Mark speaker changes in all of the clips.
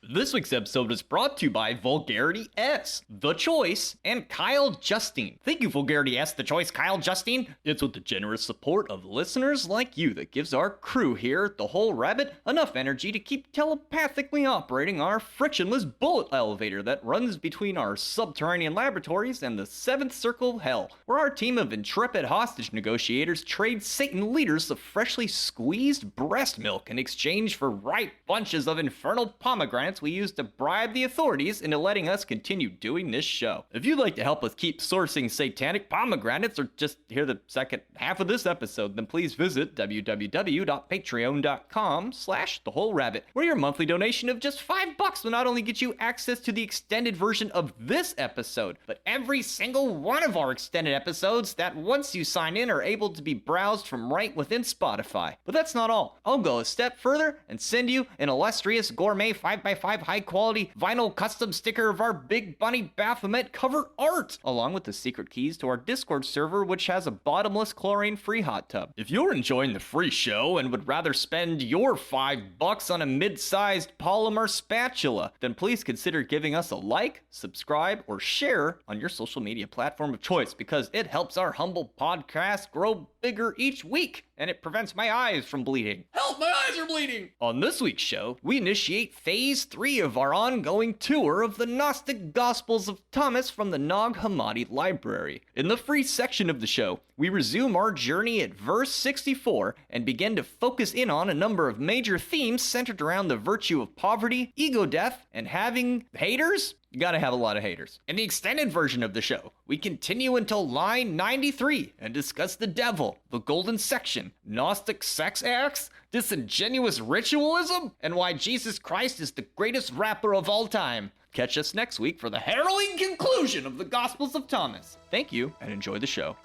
Speaker 1: This week's episode is brought to you by Vulgarity S, The Choice, and Kyle Justine. Thank you, Vulgarity S, The Choice, Kyle Justine. It's with the generous support of listeners like you that gives our crew here at The Whole Rabbit enough energy to keep telepathically operating our frictionless bullet elevator that runs between our subterranean laboratories and the seventh circle of hell, where our team of intrepid hostage negotiators trade Satan leaders of freshly squeezed breast milk in exchange for ripe bunches of infernal pomegranates we use to bribe the authorities into letting us continue doing this show. If you'd like to help us keep sourcing satanic pomegranates or just hear the second half of this episode, then please visit www.patreon.com/thewholerabbit, where your monthly donation of just $5 will not only get you access to the extended version of this episode, but every single one of our extended episodes that once you sign in are able to be browsed from right within Spotify. But that's not all. I'll go a step further and send you an illustrious gourmet 5x5 high-quality vinyl custom sticker of our Big Bunny Baphomet cover art, along with the secret keys to our Discord server, which has a bottomless chlorine-free hot tub. If you're enjoying the free show and would rather spend your $5 on a mid-sized polymer spatula, then please consider giving us a like, subscribe, or share on your social media platform of choice, because it helps our humble podcast grow bigger each week, and it prevents my eyes from bleeding. Help, my eyes are bleeding! On this week's show, we initiate Phase 3 of our ongoing tour of the Gnostic Gospels of Thomas from the Nag Hammadi library. In the free section of the show, we resume our journey at verse 64 and begin to focus in on a number of major themes centered around the virtue of poverty, ego death, and having haters? You gotta have a lot of haters. In the extended version of the show, we continue until line 93 and discuss the devil, the golden section, Gnostic sex acts, disingenuous ritualism, and why Jesus Christ is the greatest rapper of all time. Catch us next week for the harrowing conclusion of the Gospels of Thomas. Thank you, and enjoy the show.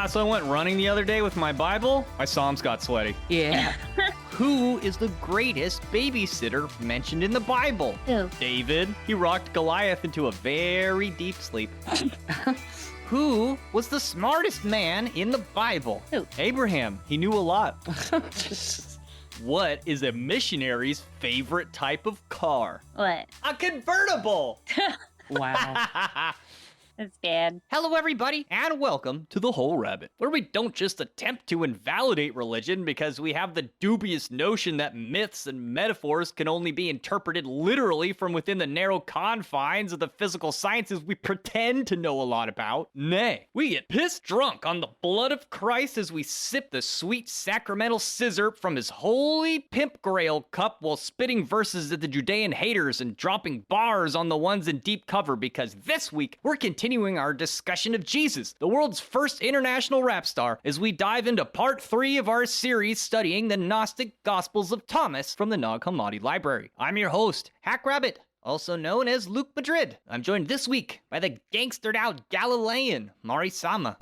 Speaker 1: So I went running the other day with my Bible. My Psalms got sweaty.
Speaker 2: Yeah.
Speaker 1: Who is the greatest babysitter mentioned in the Bible?
Speaker 2: Who?
Speaker 1: David. He rocked Goliath into a very deep sleep. Who was the smartest man in the Bible?
Speaker 2: Who?
Speaker 1: Abraham. He knew a lot. What is a missionary's favorite type of car?
Speaker 2: What?
Speaker 1: A convertible.
Speaker 2: Wow. That's bad.
Speaker 1: Hello, everybody, and welcome to The Whole Rabbit, where we don't just attempt to invalidate religion because we have the dubious notion that myths and metaphors can only be interpreted literally from within the narrow confines of the physical sciences we pretend to know a lot about. Nay, we get pissed drunk on the blood of Christ as we sip the sweet sacramental scissor from his holy pimp grail cup while spitting verses at the Judean haters and dropping bars on the ones in deep cover, because this week we're continuing our discussion of Jesus, the world's first international rap star, as we dive into part 3 of our series studying the Gnostic Gospels of Thomas from the Nag Hammadi library. I'm your host, Hack Rabbit, also known as Luke Madrid. I'm joined this week by the gangstered out Galilean, Mari Sama.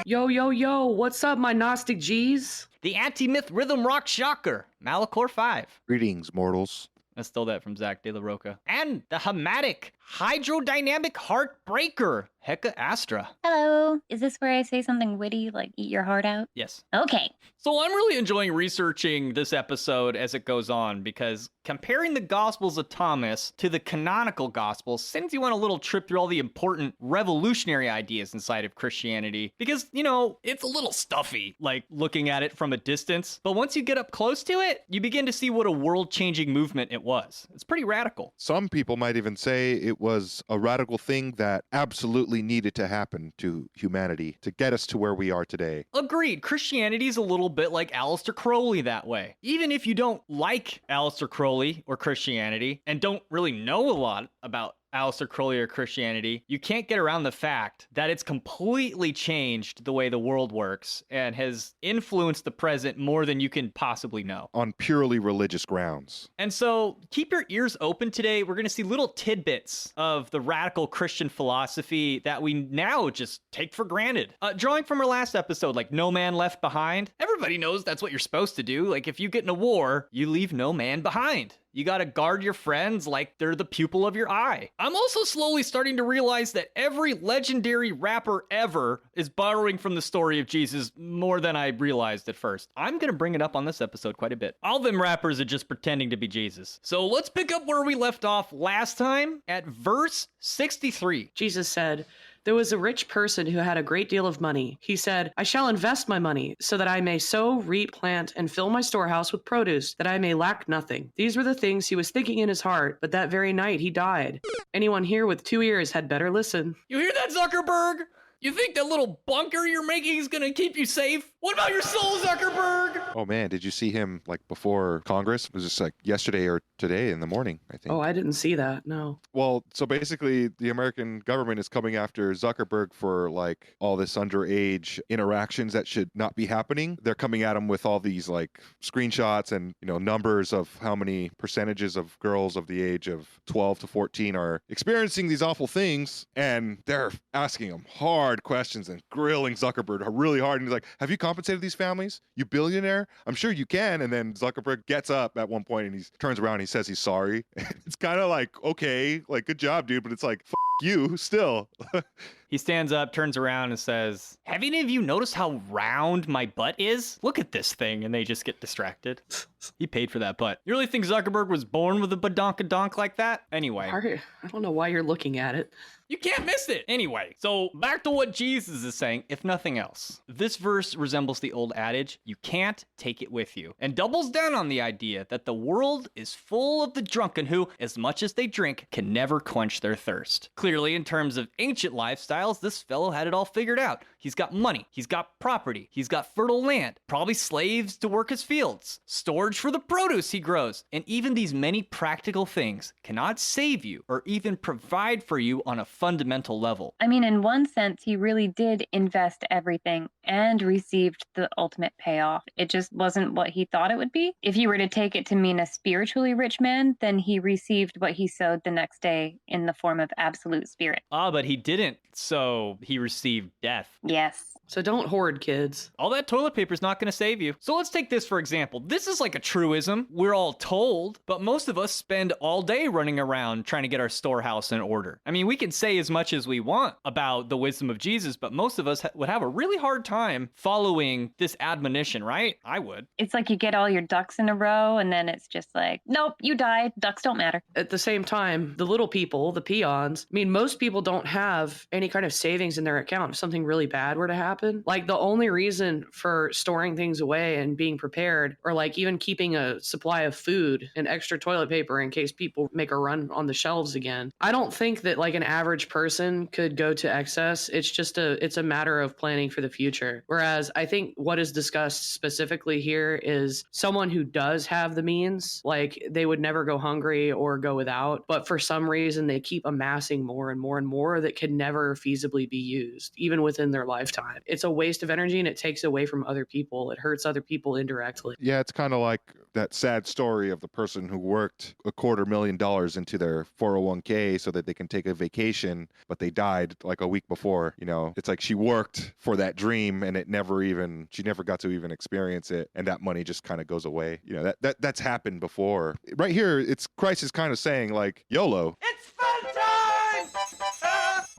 Speaker 3: Yo, yo, yo, what's up, my Gnostic G's?
Speaker 1: The anti-myth rhythm rock shocker, Malachor 5.
Speaker 4: Greetings, mortals.
Speaker 1: I stole that from Zach De La Roca. And the Hamatic hydrodynamic heartbreaker, Heka Astra.
Speaker 2: Hello. Is this where I say something witty, like eat your heart out?
Speaker 1: Yes.
Speaker 2: Okay.
Speaker 1: So I'm really enjoying researching this episode as it goes on, because comparing the Gospels of Thomas to the canonical Gospels sends you on a little trip through all the important revolutionary ideas inside of Christianity. Because, you know, it's a little stuffy, like looking at it from a distance. But once you get up close to it, you begin to see what a world-changing movement it was. It's pretty radical.
Speaker 4: Some people might even say it was a radical thing that absolutely needed to happen to humanity to get us to where we are today.
Speaker 1: Agreed. Christianity's a little bit like Aleister Crowley that way. Even if you don't like Aleister Crowley or Christianity and don't really know a lot about Aleister Crowley or Christianity, you can't get around the fact that it's completely changed the way the world works and has influenced the present more than you can possibly know.
Speaker 4: On purely religious grounds.
Speaker 1: And so keep your ears open today. We're going to see little tidbits of the radical Christian philosophy that we now just take for granted. Drawing from our last episode, like no man left behind. Everybody knows that's what you're supposed to do. Like if you get in a war, you leave no man behind. You gotta guard your friends like they're the pupil of your eye. I'm also slowly starting to realize that every legendary rapper ever is borrowing from the story of Jesus more than I realized at first. I'm gonna bring it up on this episode quite a bit. All them rappers are just pretending to be Jesus. So let's pick up where we left off last time at verse 63.
Speaker 3: Jesus said, "There was a rich person who had a great deal of money. He said, I shall invest my money so that I may sow, reap, plant, and fill my storehouse with produce, that I may lack nothing. These were the things he was thinking in his heart, but that very night he died. Anyone here with 2 ears had better listen."
Speaker 1: You hear that, Zuckerberg? You think that little bunker you're making is gonna keep you safe? What about your soul, Zuckerberg?
Speaker 4: Oh man, did you see him like before Congress? It was just like yesterday or today in the morning, I think.
Speaker 3: Oh, I didn't see that, no.
Speaker 4: Well, so basically the American government is coming after Zuckerberg for like all this underage interactions that should not be happening. They're coming at him with all these like screenshots and, numbers of how many percentages of girls of the age of 12 to 14 are experiencing these awful things. And they're asking him hard questions and grilling Zuckerberg really hard. And he's like, have you compensated these families? You billionaire? I'm sure you can. And then Zuckerberg gets up at one point and he turns around and he says he's sorry. It's kind of like, okay, like good job, dude. But it's like, you still.
Speaker 1: He stands up, turns around, and says, have any of you noticed how round my butt is? Look at this thing. And they just get distracted. He paid for that butt. You really think Zuckerberg was born with a badonkadonk like that? Anyway.
Speaker 3: I don't know why you're looking at it.
Speaker 1: You can't miss it. Anyway, so back to what Jesus is saying, if nothing else. This verse resembles the old adage, you can't take it with you, and doubles down on the idea that the world is full of the drunken who, as much as they drink, can never quench their thirst. Clearly, in terms of ancient lifestyles, this fellow had it all figured out. He's got money, he's got property, he's got fertile land, probably slaves to work his fields, storage for the produce he grows, and even these many practical things cannot save you or even provide for you on a fundamental level.
Speaker 2: I mean, in one sense, he really did invest everything and received the ultimate payoff. It just wasn't what he thought it would be. If you were to take it to mean a spiritually rich man, then he received what he sowed the next day in the form of absolute spirit.
Speaker 1: But he didn't, so he received death.
Speaker 2: Yes.
Speaker 3: So don't hoard, kids.
Speaker 1: All that toilet paper is not going to save you. So let's take this for example. This is like a truism. We're all told, but most of us spend all day running around trying to get our storehouse in order. I mean, we can say as much as we want about the wisdom of Jesus, but most of us would have a really hard time following this admonition, right? I would.
Speaker 2: It's like you get all your ducks in a row and then it's just like, nope, you died. Ducks don't matter.
Speaker 3: At the same time, the little people, the peons, I mean, most people don't have any kind of savings in their account if something really bad were to happen. Like the only reason for storing things away and being prepared, or like even keeping a supply of food and extra toilet paper in case people make a run on the shelves again. I don't think that like an average person could go to excess. It's a matter of planning for the future. Whereas I think what is discussed specifically here is someone who does have the means, like they would never go hungry or go without, but for some reason they keep amassing more and more and more that can never feasibly be used, even within their lifetime. It's a waste of energy and it takes away from other people. It hurts other people indirectly.
Speaker 4: Yeah, it's kind of like that sad story of the person who worked $250,000 into their 401k so that they can take a vacation, but they died like a week before. It's like she worked for that dream and she never got to even experience it, and that money just kind of goes away. That's happened before. Right here, Christ is kind of saying like, YOLO.
Speaker 5: It's fun time!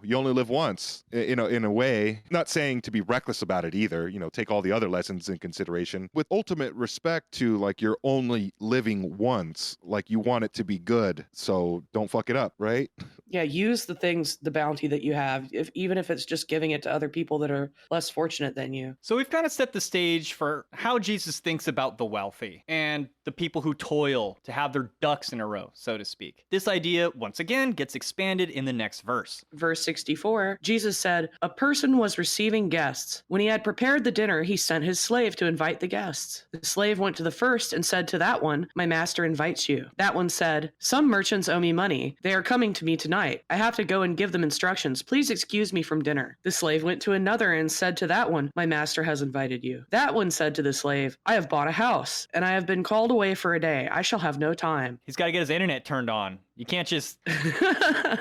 Speaker 4: You only live once, in a way. Not saying to be reckless about it either. Take all the other lessons in consideration with ultimate respect to like you're only living once. Like you want it to be good, so don't fuck it up, right?
Speaker 3: Yeah, use the bounty that you have, even if it's just giving it to other people that are less fortunate than you.
Speaker 1: So we've kind of set the stage for how Jesus thinks about the wealthy and the people who toil to have their ducks in a row, so to speak. This idea, once again, gets expanded in the next verse.
Speaker 3: Verse 64, Jesus said, "A person was receiving guests. When he had prepared the dinner, he sent his slave to invite the guests. The slave went to the first and said to that one, 'My master invites you.' That one said, 'Some merchants owe me money. They are coming to me tonight. night. I have to go and give them instructions. Please excuse me from dinner. The slave went to another and said to that one, my master has invited you. That one said to the slave, I have bought a house, and I have been called away for a day. I shall have no time.
Speaker 1: He's got to get his internet turned on. You can't just...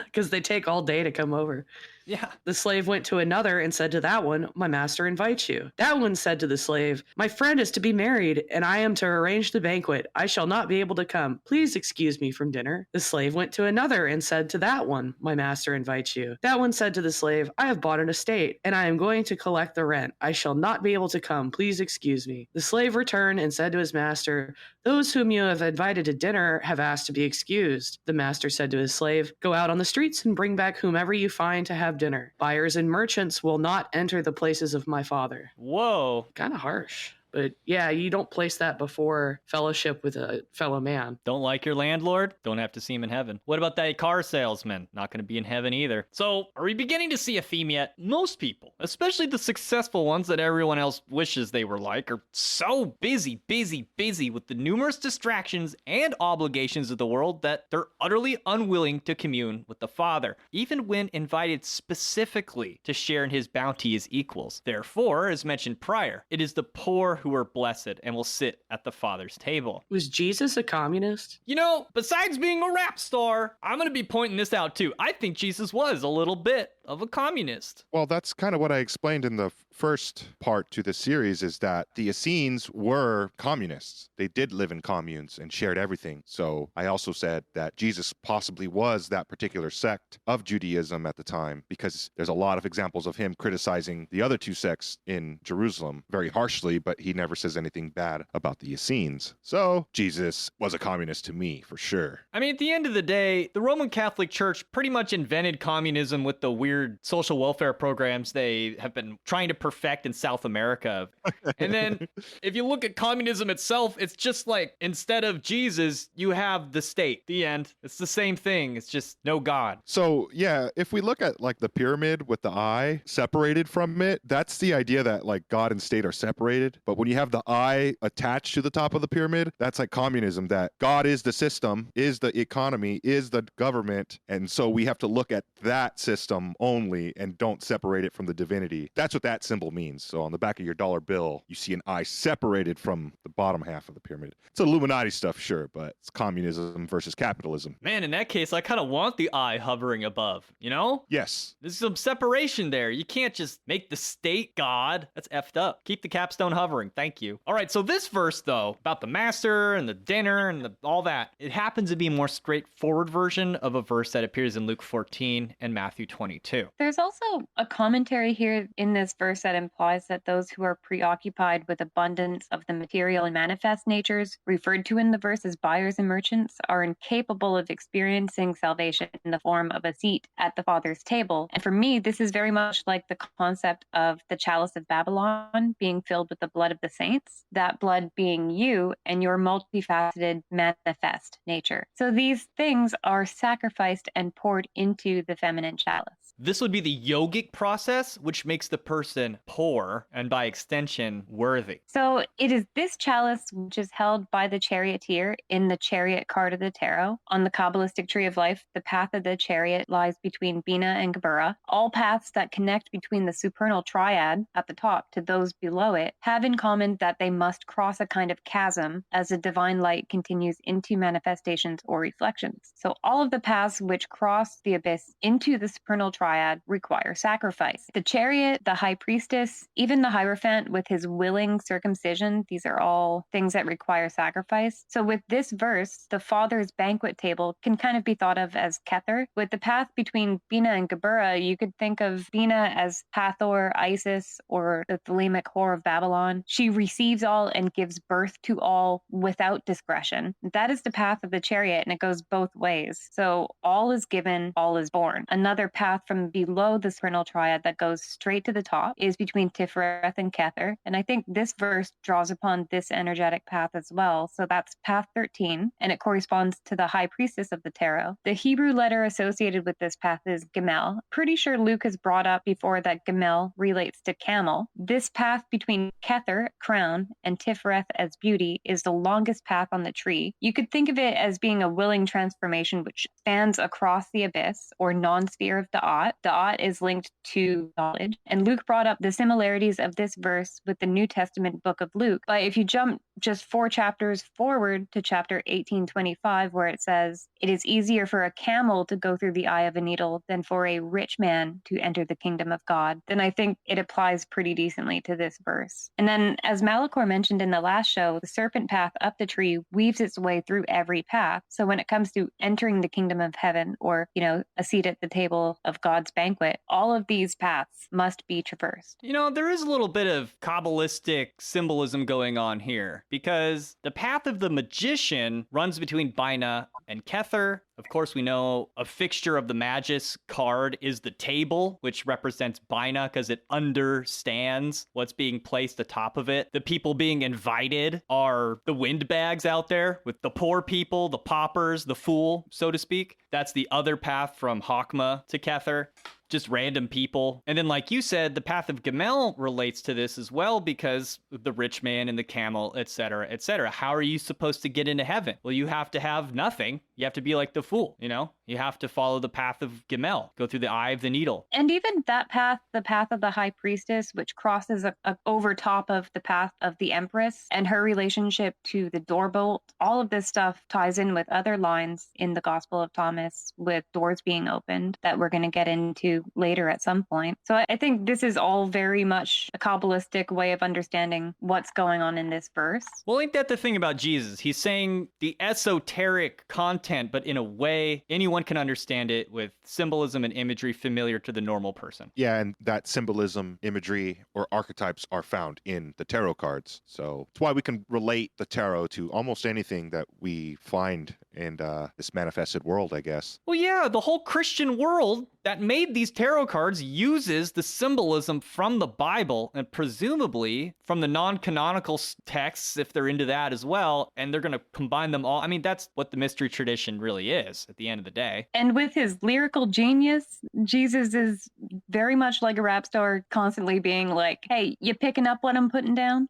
Speaker 3: Because they take all day to come over.
Speaker 1: Yeah.
Speaker 3: The slave went to another and said to that one, my master invites you. That one said to the slave, my friend is to be married, and I am to arrange the banquet. I shall not be able to come. Please excuse me from dinner. The slave went to another and said to that one, my master invites you. That one said to the slave, I have bought an estate, and I am going to collect the rent. I shall not be able to come. Please excuse me. The slave returned and said to his master, those whom you have invited to dinner have asked to be excused. The master said to his slave, go out on the streets and bring back whomever you find to have dinner. Buyers and merchants will not enter the places of my father.
Speaker 1: Whoa.
Speaker 3: Kind of harsh. But yeah, you don't place that before fellowship with a fellow man.
Speaker 1: Don't like your landlord? Don't have to see him in heaven. What about that car salesman? Not going to be in heaven either. So, are we beginning to see a theme yet? Most people, especially the successful ones that everyone else wishes they were like, are so busy with the numerous distractions and obligations of the world that they're utterly unwilling to commune with the Father, even when invited specifically to share in his bounty as equals. Therefore, as mentioned prior, it is the poor who are blessed and will sit at the Father's table.
Speaker 3: Was Jesus a communist?
Speaker 1: You know, besides being a rap star, I'm going to be pointing this out too. I think Jesus was a little bit of a communist.
Speaker 4: Well, that's kind of what I explained in the first part to the series, is that the Essenes were communists. They did live in communes and shared everything. So I also said that Jesus possibly was that particular sect of Judaism at the time, because there's a lot of examples of him criticizing the other two sects in Jerusalem very harshly, but he never says anything bad about the Essenes. So Jesus was a communist to me, for sure.
Speaker 1: I mean, at the end of the day, the Roman Catholic Church pretty much invented communism with the weird social welfare programs they have been trying to perfect in South America. And then if you look at communism itself, it's just like, instead of Jesus, you have the state. The end. It's the same thing. It's just no God.
Speaker 4: So yeah, if we look at like the pyramid with the eye separated from it, that's the idea that like God and state are separated. But when you have the eye attached to the top of the pyramid, that's like communism, that God is the system, is the economy, is the government. And so we have to look at that system only and don't separate it from the divinity. That's what that symbol means. So on the back of your dollar bill, you see an eye separated from the bottom half of the pyramid. It's Illuminati stuff, sure, but it's communism versus capitalism.
Speaker 1: Man, in that case, I kind of want the eye hovering above, you know?
Speaker 4: Yes.
Speaker 1: There's some separation there. You can't just make the state God. That's effed up. Keep the capstone hovering. Thank you. All right, so this verse, though, about the master and the dinner and all that, it happens to be a more straightforward version of a verse that appears in Luke 14 and Matthew 22.
Speaker 2: There's also a commentary here in this verse that implies that those who are preoccupied with abundance of the material and manifest natures, referred to in the verse as buyers and merchants, are incapable of experiencing salvation in the form of a seat at the Father's table. And for me, this is very much like the concept of the chalice of Babylon being filled with the blood of the saints, that blood being you and your multifaceted manifest nature. So these things are sacrificed and poured into the feminine chalice.
Speaker 1: This would be the yogic process, which makes the person poor and by extension worthy.
Speaker 2: So it is this chalice which is held by the charioteer in the chariot card of the tarot. On the Kabbalistic tree of life, the path of the chariot lies between Bina and Geburah. All paths that connect between the supernal triad at the top to those below it have in common that they must cross a kind of chasm as the divine light continues into manifestations or reflections. So all of the paths which cross the abyss into the supernal triad require sacrifice. The chariot, the high priestess, even the Hierophant with his willing circumcision, these are all things that require sacrifice. So with this verse, the Father's banquet table can kind of be thought of as Kether. With the path between Bina and Geburah, you could think of Bina as Hathor, Isis, or the Thelemic whore of Babylon. She receives all and gives birth to all without discretion. That is the path of the chariot, and it goes both ways. So all is given, all is born. Another path from below the supernal triad that goes straight to the top is between Tifereth and Kether. And I think this verse draws upon this energetic path as well. So that's path 13, and it corresponds to the high priestess of the tarot. The Hebrew letter associated with this path is Gemel. Pretty sure Luke has brought up before that Gemel relates to camel. This path between Kether crown and Tifereth as beauty is the longest path on the tree. You could think of it as being a willing transformation which spans across the abyss or non-sphere of Da'at. Da'at is linked to knowledge. And Luke brought up the similarities of this verse with the New Testament book of Luke. But if you jump just 4 chapters forward to chapter 18:25, where it says, "It is easier for a camel to go through the eye of a needle than for a rich man to enter the kingdom of God," then I think it applies pretty decently to this verse. And then, as Malachor mentioned in the last show, the serpent path up the tree weaves its way through every path. So when it comes to entering the kingdom of heaven, or, a seat at the table of God's banquet, all of these paths must be traversed.
Speaker 1: There is a little bit of Kabbalistic symbolism going on here, because the path of the magician runs between Bina and Kether. Of course, we know a fixture of the Magus card is the table, which represents Bina because it understands what's being placed atop of it. The people being invited are the windbags out there with the poor people, the paupers, the fool, so to speak. That's the other path from Hakma to Kether. Just random people. And then, like you said, the path of Gamel relates to this as well, because the rich man and the camel, etc., etc. How are you supposed to get into heaven? Well, you have to have nothing. You have to be like the fool, You have to follow the path of Gamel, go through the eye of the needle.
Speaker 2: And even that path, the path of the high priestess, which crosses over top of the path of the empress and her relationship to the doorbolt, all of this stuff ties in with other lines in the Gospel of Thomas with doors being opened that we're going to get into later at some point. So I think this is all very much a Kabbalistic way of understanding what's going on in this verse.
Speaker 1: Well, ain't that the thing about Jesus? He's saying the esoteric content, but in a way anyone can understand it with symbolism and imagery familiar to the normal person.
Speaker 4: Yeah, and that symbolism, imagery, or archetypes are found in the tarot cards. So it's why we can relate the tarot to almost anything that we find in this manifested world, I guess.
Speaker 1: Well, yeah, the whole Christian world that made these tarot cards uses the symbolism from the Bible and presumably from the non-canonical texts, if they're into that as well, and they're going to combine them all. I mean, that's what the mystery tradition really is at the end of the day.
Speaker 2: And with his lyrical genius, Jesus is very much like a rap star, constantly being like, "Hey, you picking up what I'm putting down?"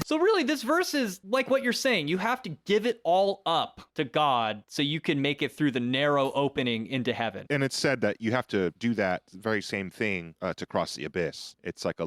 Speaker 1: So really, this verse is like what you're saying. You have to give it all up to God so you can make it through the narrow opening into heaven.
Speaker 4: And it's said that you have to do that very same thing to cross the abyss. It's like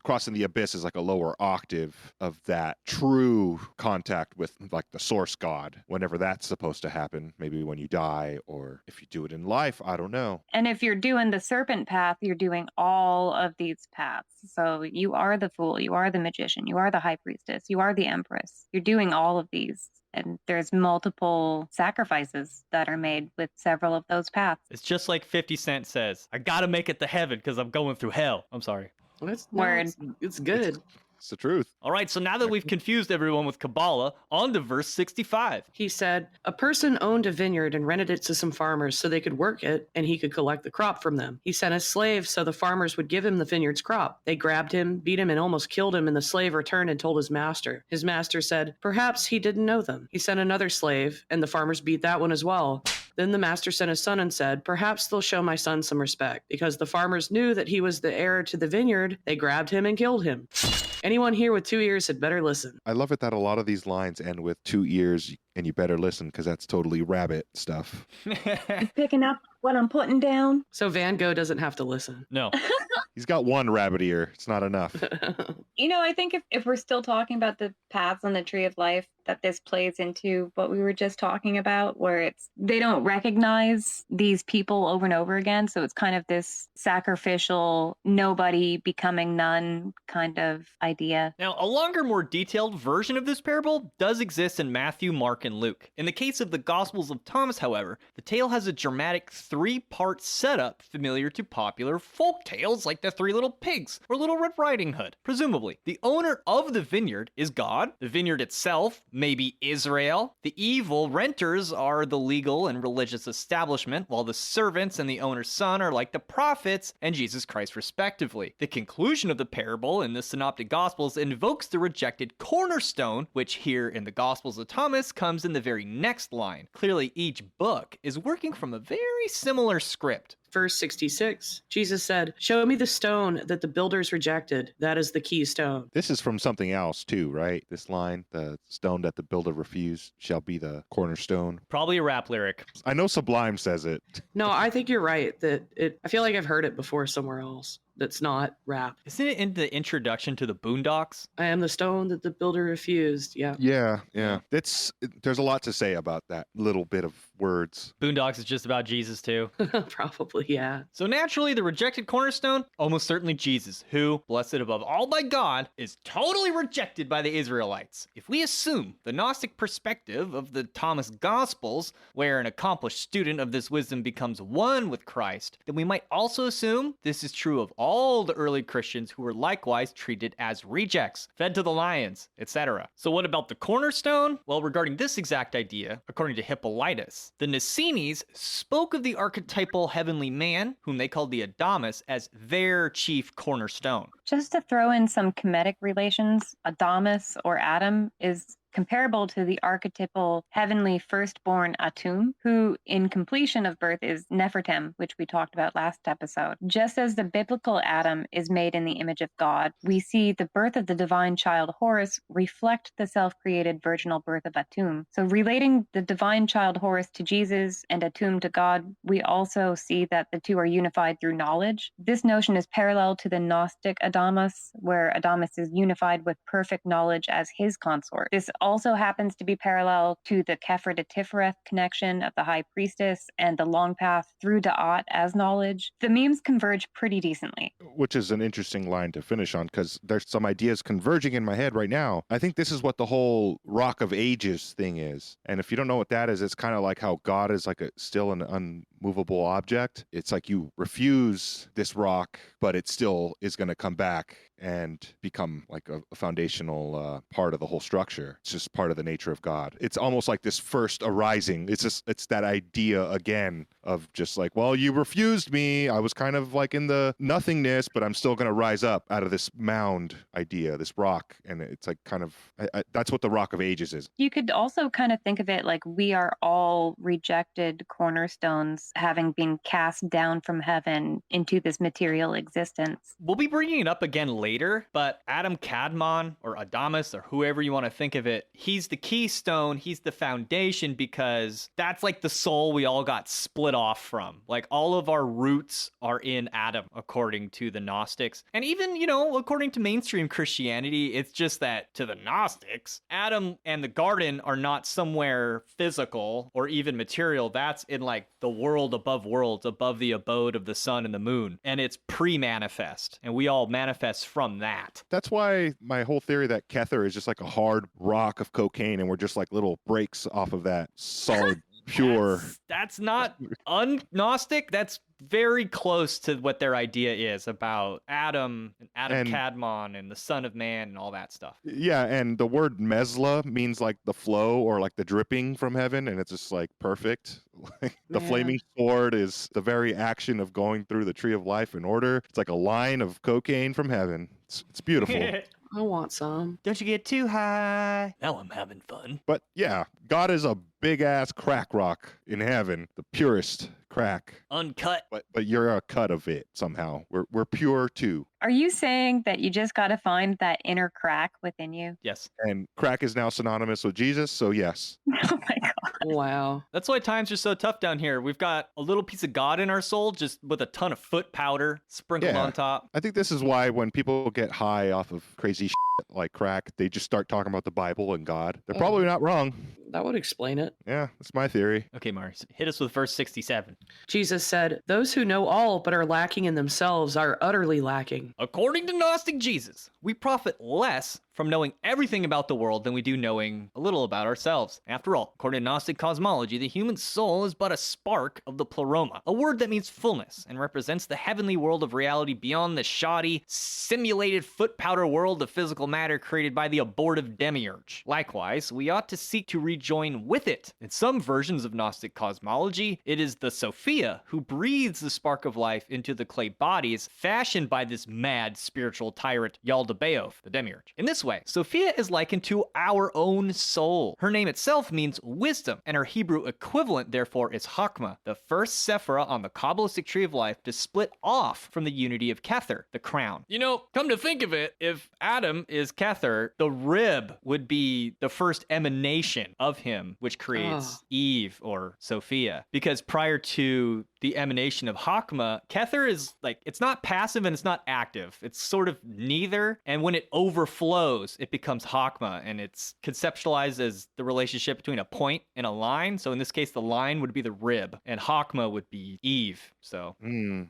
Speaker 4: crossing the abyss is like a lower octave of that true contact with like the source God, whenever that's supposed to happen. Maybe when you die, or if you do it in life, I don't know.
Speaker 2: And if you're doing the serpent path, you're doing all of these paths. So you are the fool, you are the magician, you are the high priestess, you are the empress. You're doing all of these. And there's multiple sacrifices that are made with several of those paths.
Speaker 1: It's just like 50 Cent says, "I gotta make it to heaven because I'm going through hell." I'm sorry.
Speaker 2: Word.
Speaker 3: It's good.
Speaker 4: It's the truth.
Speaker 1: All right, so now that we've confused everyone with Kabbalah, on to verse 65.
Speaker 3: He said, "A person owned a vineyard and rented it to some farmers so they could work it and he could collect the crop from them. He sent a slave so the farmers would give him the vineyard's crop. They grabbed him, beat him, and almost killed him, and the slave returned and told his master. His master said, perhaps he didn't know them. He sent another slave, and the farmers beat that one as well. Then the master sent his son and said, perhaps they'll show my son some respect. Because the farmers knew that he was the heir to the vineyard, they grabbed him and killed him." Anyone here with 2 ears had better listen.
Speaker 4: I love it that a lot of these lines end with 2 ears and you better listen, because that's totally rabbit stuff.
Speaker 2: Picking up what I'm putting down.
Speaker 3: So Van Gogh doesn't have to listen.
Speaker 1: No.
Speaker 4: He's got one rabbit ear. It's not enough.
Speaker 2: I think if we're still talking about the paths on the tree of life, that this plays into what we were just talking about, where they don't recognize these people over and over again. So it's kind of this sacrificial, nobody becoming none kind of idea.
Speaker 1: Now, a longer, more detailed version of this parable does exist in Matthew, Mark, and Luke. In the case of the Gospels of Thomas, however, the tale has a dramatic 3-part setup familiar to popular folk tales like the Three Little Pigs or Little Red Riding Hood. Presumably, the owner of the vineyard is God, the vineyard itself maybe Israel, the evil renters are the legal and religious establishment, while the servants and the owner's son are like the prophets and Jesus Christ respectively. The conclusion of the parable in the Synoptic Gospels invokes the rejected cornerstone, which here in the Gospels of Thomas comes in the very next line. Clearly, each book is working from a very similar script.
Speaker 3: Verse 66, Jesus said, "Show me the stone that the builders rejected. That is the keystone."
Speaker 4: This is from something else too, right? This line, the stone that the builder refused shall be the cornerstone.
Speaker 1: Probably a rap lyric.
Speaker 4: I know Sublime says it.
Speaker 3: No, I think you're right. I feel like I've heard it before somewhere else. That's not rap.
Speaker 1: Isn't it in the introduction to the Boondocks?
Speaker 3: I am the stone that the builder refused. Yeah.
Speaker 4: Yeah. There's a lot to say about that little bit of words.
Speaker 1: Boondocks is just about Jesus too.
Speaker 3: Probably, yeah.
Speaker 1: So naturally, the rejected cornerstone, almost certainly Jesus, who, blessed above all by God, is totally rejected by the Israelites. If we assume the Gnostic perspective of the Thomas Gospels, where an accomplished student of this wisdom becomes one with Christ, then we might also assume this is true of all the early Christians who were likewise treated as rejects, fed to the lions, etc. So what about the cornerstone? Well, regarding this exact idea, according to Hippolytus, the Nicenes spoke of the archetypal heavenly man, whom they called the Adamus, as their chief cornerstone.
Speaker 2: Just to throw in some Kemetic relations, Adamus or Adam is comparable to the archetypal heavenly firstborn Atum, who in completion of birth is Nefertem, which we talked about last episode. Just as the biblical Adam is made in the image of God, we see the birth of the divine child Horus reflect the self-created virginal birth of Atum. So relating the divine child Horus to Jesus and Atum to God, we also see that the two are unified through knowledge. This notion is parallel to the Gnostic Adamus, where Adamus is unified with perfect knowledge as his consort. This also happens to be parallel to the Kepher to Tiferet connection of the high priestess and the long path through Da'at as knowledge. The memes converge pretty decently.
Speaker 4: Which is an interesting line to finish on, because there's some ideas converging in my head right now. I think this is what the whole Rock of Ages thing is. And if you don't know what that is, it's kind of like how God is like still an unmovable object. It's like you refuse this rock, but it still is going to come back and become like a foundational part of the whole structure. It's just part of the nature of God. It's almost like this first arising. It's that idea again of just like, well, you refused me. I was kind of like in the nothingness, but I'm still going to rise up out of this mound idea, this rock. And it's like kind of, that's what the Rock of Ages is.
Speaker 2: You could also kind of think of it like we are all rejected cornerstones having been cast down from heaven into this material existence.
Speaker 1: We'll be bringing it up again later, but Adam Kadmon, or Adamus, or whoever you want to think of it, he's the keystone, he's the foundation, because that's like the soul we all got split off from. Like all of our roots are in Adam, according to the Gnostics. And even, according to mainstream Christianity, it's just that to the Gnostics, Adam and the garden are not somewhere physical or even material. That's in like the world above worlds, above the abode of the sun and the moon. And it's pre-manifest. And we all manifest from that.
Speaker 4: That's why my whole theory that Kether is just like a hard rock of cocaine and we're just like little breaks off of that solid, pure.
Speaker 1: That's not un-Gnostic. That's very close to what their idea is about Adam and Kadmon and the Son of Man and all that stuff.
Speaker 4: Yeah, and the word mesla means like the flow or like the dripping from heaven, and it's just like perfect. The flaming sword is the very action of going through the tree of life in order. It's like a line of cocaine from heaven. It's beautiful.
Speaker 3: I want some.
Speaker 1: Don't you get too high. Now I'm having fun.
Speaker 4: But yeah, God is a big ass crack rock in heaven, the purest crack.
Speaker 1: Uncut.
Speaker 4: But you're a cut of it somehow. We're pure too.
Speaker 2: Are you saying that you just got to find that inner crack within you?
Speaker 1: Yes.
Speaker 4: And crack is now synonymous with Jesus, so yes.
Speaker 2: Oh my God.
Speaker 3: Wow.
Speaker 1: That's why times are so tough down here. We've got a little piece of God in our soul, just with a ton of foot powder sprinkled on top.
Speaker 4: I think this is why when people get high off of crazy shit like crack, they just start talking about the Bible and God. They're probably not wrong.
Speaker 3: That would explain it.
Speaker 4: Yeah, that's my theory.
Speaker 1: Okay, Mari, hit us with verse 67.
Speaker 3: Jesus said, "Those who know all but are lacking in themselves are utterly lacking."
Speaker 1: According to Gnostic Jesus, we profit less from knowing everything about the world than we do knowing a little about ourselves. After all, according to Gnostic cosmology, the human soul is but a spark of the pleroma, a word that means fullness and represents the heavenly world of reality beyond the shoddy, simulated foot powder world of physical matter created by the abortive demiurge. Likewise, we ought to seek to rejoin with it. In some versions of Gnostic cosmology, it is the Sophia who breathes the spark of life into the clay bodies fashioned by this mad spiritual tyrant Yaldabaoth, the demiurge. In this way, Sophia is likened to our own soul. Her name itself means wisdom, and her Hebrew equivalent, therefore, is Chokmah, the first Sephirah on the Kabbalistic tree of life to split off from the unity of Kether, the crown. You know, come to think of it, if Adam is Kether, the rib would be the first emanation of him, which creates Eve or Sophia. Because prior to the emanation of Chokmah, Kether is like, it's not passive and it's not active. It's sort of neither. And when it overflows, it becomes Chokmah, and it's conceptualized as the relationship between a point and a line. So in this case, the line would be the rib, and Chokmah would be Eve. So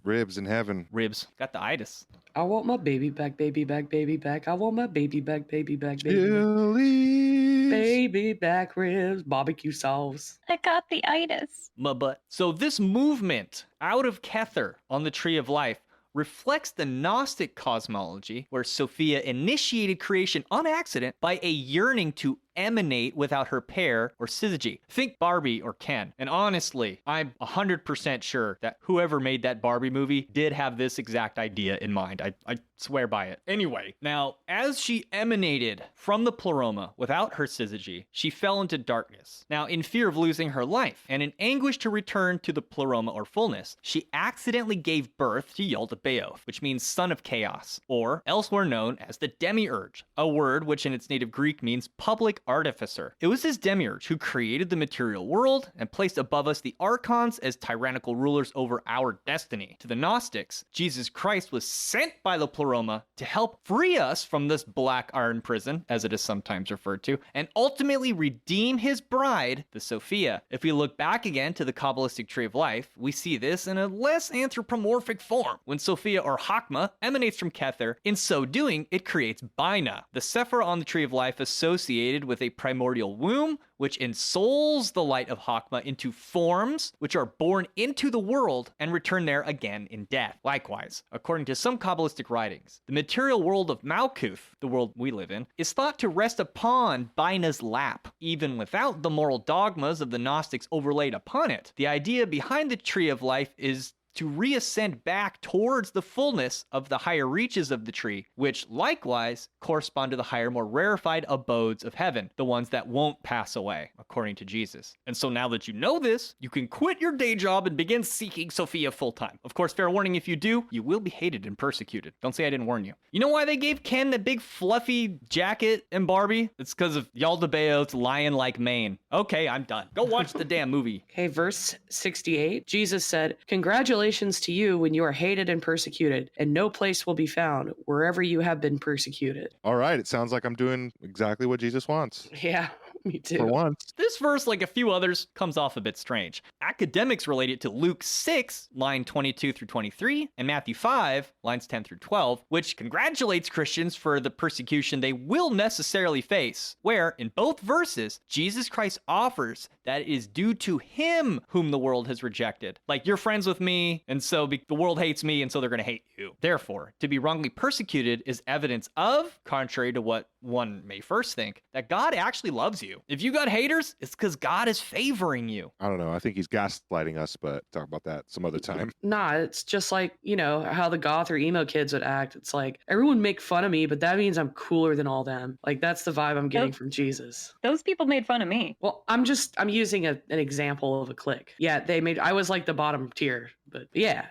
Speaker 4: ribs in heaven.
Speaker 1: Ribs. Got the itis.
Speaker 3: I want my baby back, baby back, baby back. I want my baby back, baby back, baby back.
Speaker 4: Chilies.
Speaker 3: Baby back ribs, barbecue sauce.
Speaker 2: I got the itis.
Speaker 1: My butt. So this movement out of Kether on the tree of life reflects the Gnostic cosmology, where Sophia initiated creation on accident by a yearning to emanate without her pair or syzygy. Think Barbie or Ken. And honestly, I'm 100% sure that whoever made that Barbie movie did have this exact idea in mind. I swear by it. Anyway, now, as she emanated from the pleroma without her syzygy, she fell into darkness. Now, in fear of losing her life, and in anguish to return to the pleroma or fullness, she accidentally gave birth to Yaldabaoth, which means son of chaos, or elsewhere known as the demiurge, a word which in its native Greek means public artificer. It was this demiurge who created the material world and placed above us the archons as tyrannical rulers over our destiny. To the Gnostics, Jesus Christ was sent by the pleroma to help free us from this black iron prison, as it is sometimes referred to, and ultimately redeem his bride, the Sophia. If we look back again to the Kabbalistic tree of life, we see this in a less anthropomorphic form. When Sophia or Chokmah emanates from Kether, in so doing, it creates Bina, the Sephirah on the tree of life associated with a primordial womb, which ensouls the light of Chokmah into forms which are born into the world and return there again in death. Likewise, according to some Kabbalistic writings, the material world of Malkuth, the world we live in, is thought to rest upon Bina's lap. Even without the moral dogmas of the Gnostics overlaid upon it, the idea behind the tree of life is to reascend back towards the fullness of the higher reaches of the tree, which likewise correspond to the higher, more rarefied abodes of heaven, the ones that won't pass away, according to Jesus. And so now that you know this, you can quit your day job and begin seeking Sophia full-time. Of course, fair warning, if you do, you will be hated and persecuted. Don't say I didn't warn you. You know why they gave Ken that big fluffy jacket in Barbie? It's because of Yaldabaoth's lion-like mane. Okay, I'm done. Go watch the damn movie.
Speaker 3: Okay, verse 68, Jesus said, "Congratulations to you when you are hated and persecuted, and no place will be found wherever you have been persecuted."
Speaker 4: All right, it sounds like I'm doing exactly what Jesus wants.
Speaker 3: Yeah, me too.
Speaker 4: For once.
Speaker 1: This verse, like a few others, comes off a bit strange. Academics relate it to Luke 6, line 22 through 23, and Matthew 5, lines 10 through 12, which congratulates Christians for the persecution they will necessarily face, where, in both verses, Jesus Christ offers that it is due to him whom the world has rejected. Like, you're friends with me, and so the world hates me, and so they're going to hate you. Therefore, to be wrongly persecuted is evidence of, contrary to what one may first think, that God actually loves you. If you got haters, it's because God is favoring you.
Speaker 4: I don't know. I think he's gaslighting us, but talk about that some other time.
Speaker 3: Nah, it's just like, you know, how the goth or emo kids would act. It's like, everyone make fun of me, but that means I'm cooler than all them. Like, that's the vibe I'm getting from Jesus.
Speaker 2: Those people made fun of me.
Speaker 3: Well, I'm using an example of a clique. Yeah, I was like the bottom tier, but yeah.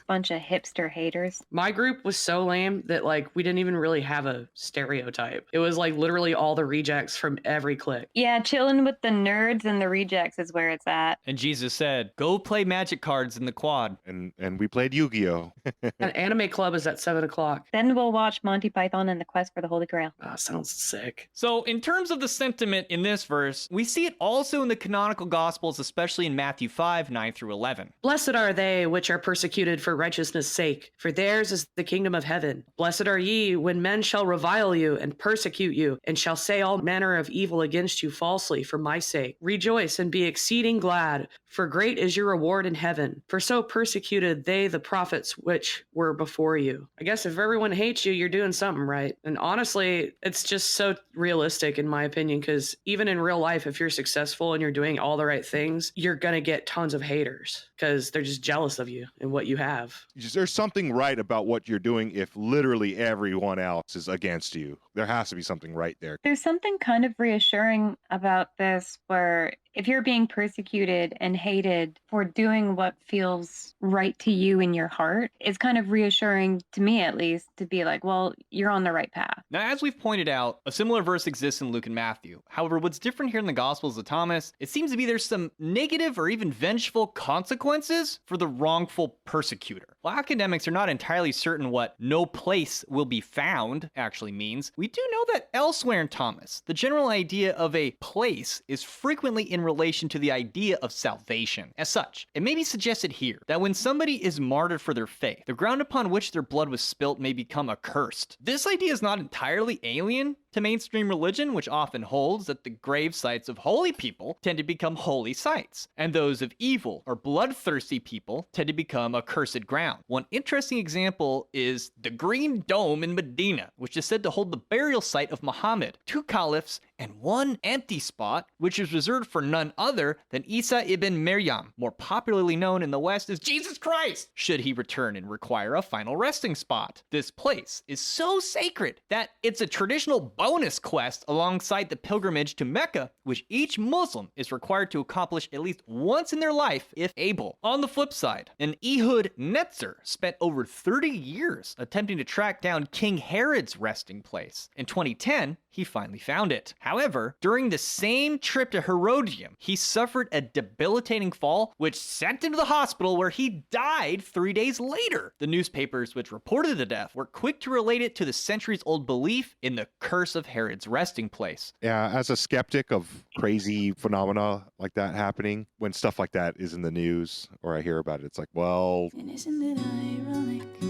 Speaker 2: Bunch of hipster haters.
Speaker 3: My group was so lame that like we didn't even really have a stereotype. It was like literally all the rejects from every clique.
Speaker 2: Yeah, chilling with the nerds and the rejects is where it's at.
Speaker 1: And Jesus said, go play magic cards in the quad.
Speaker 4: And we played Yu-Gi-Oh!
Speaker 3: An anime club is at 7:00.
Speaker 2: Then we'll watch Monty Python and the Quest for the Holy Grail.
Speaker 3: Oh, sounds sick.
Speaker 1: So in terms of the sentiment in this verse, we see it also in the canonical gospels, especially in Matthew 5, 9 through 11.
Speaker 3: Blessed are they which are persecuted for righteousness' sake, for theirs is the kingdom of heaven. Blessed are ye when men shall revile you and persecute you, and shall say all manner of evil against you falsely for my sake. Rejoice and be exceeding glad, for great is your reward in heaven. For so persecuted they the prophets which were before you. I guess if everyone hates you, you're doing something right. And honestly, it's just so realistic in my opinion, because even in real life, if you're successful and you're doing all the right things, you're going to get tons of haters because they're just jealous of you and what you have.
Speaker 4: There's something right about what you're doing if literally everyone else is against you. There has to be something right there.
Speaker 2: There's something kind of reassuring about this where if you're being persecuted and hated for doing what feels right to you in your heart, it's kind of reassuring to me, at least, to be like, well, you're on the right path.
Speaker 1: Now, as we've pointed out, a similar verse exists in Luke and Matthew. However, what's different here in the Gospels of Thomas, it seems to be there's some negative or even vengeful consequences for the wrongful persecutor. While academics are not entirely certain what no place will be found actually means, we do know that elsewhere in Thomas, the general idea of a place is frequently in relation to the idea of salvation. As such, it may be suggested here that when somebody is martyred for their faith, the ground upon which their blood was spilt may become accursed. This idea is not entirely alien to mainstream religion, which often holds that the grave sites of holy people tend to become holy sites, and those of evil or bloodthirsty people tend to become accursed ground. One interesting example is the Green Dome in Medina, which is said to hold the burial site of Muhammad, 2 caliphs, and 1 empty spot, which is reserved for none other than Isa ibn Maryam, more popularly known in the West as Jesus Christ, should he return and require a final resting spot. This place is so sacred that it's a traditional bonus quest alongside the pilgrimage to Mecca, which each Muslim is required to accomplish at least once in their life if able. On the flip side, an Ehud Netzer spent over 30 years attempting to track down King Herod's resting place. In 2010, he finally found it. However, during the same trip to Herodium, he suffered a debilitating fall, which sent him to the hospital where he died 3 days later. The newspapers which reported the death were quick to relate it to the centuries-old belief in the curse of Herod's resting place.
Speaker 4: Yeah, as a skeptic of crazy phenomena like that happening, when stuff like that is in the news or I hear about it, it's like, well...
Speaker 6: And isn't it ironic?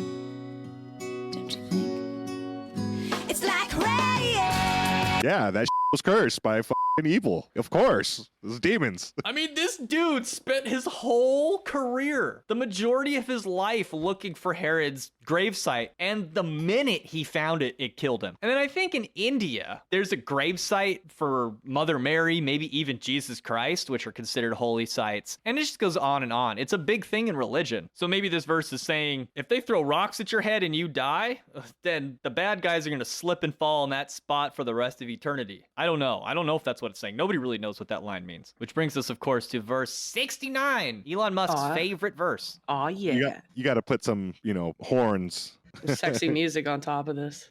Speaker 6: Don't you think? It's like rain!
Speaker 4: Yeah, that was cursed by fucking evil. Of course. Those demons.
Speaker 1: I mean, this dude spent his whole career, the majority of his life, looking for Herod's gravesite, and the minute he found it, it killed him. And then I think in India, there's a gravesite for Mother Mary, maybe even Jesus Christ, which are considered holy sites. And it just goes on and on. It's a big thing in religion. So maybe this verse is saying, if they throw rocks at your head and you die, then the bad guys are going to slip and fall in that spot for the rest of eternity. I don't know. I don't know if that's what it's saying. Nobody really knows what that line means. Which brings us, of course, to verse 69, Elon Musk's favorite verse.
Speaker 3: Aw, yeah.
Speaker 4: You got to put some, horns.
Speaker 3: Sexy music on top of this.